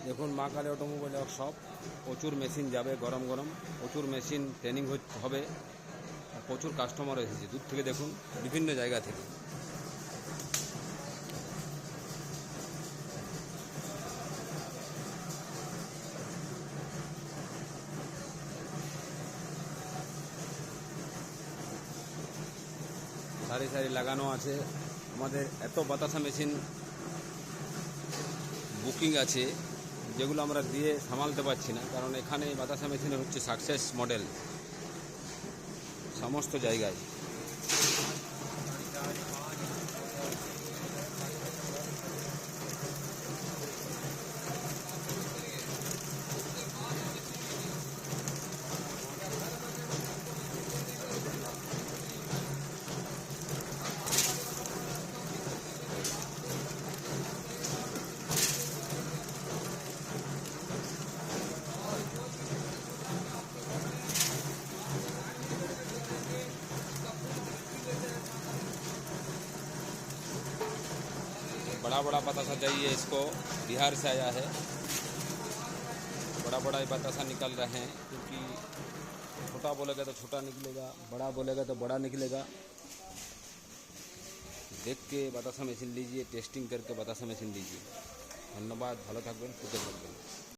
দেখুন মা Kali automobile workshop, প্রচুর মেশিন যাবে গরম গরম, প্রচুর মেশিন ট্রেনিং হবে, আর প্রচুর কাস্টমার এসেছে দূর থেকে, দেখুন বিভিন্ন জায়গা থেকে। সারি সারি লাগানো আছে। আমাদের এত বাতাসা মেশিন বুকিং আছে যেগুলো আমরা দিয়ে সামালতে পারছি না, কারণ এখানে বাতাসা মেশিনে হচ্ছে সাকসেস মডেল সমস্ত জায়গায়। बड़ा बड़ा बतासा चाहिए इसको, बिहार से आया है। बड़ा बड़ा ही बतासा निकल रहे हैं, क्योंकि छोटा बोलेगा तो छोटा निकलेगा, बड़ा बोलेगा तो बड़ा निकलेगा। देख के बतासा मशीन लीजिए, टेस्टिंग करके बतासा मशीन लीजिए। धन्यवाद, ভালো থাকবেন, সুস্থ থাকবেন।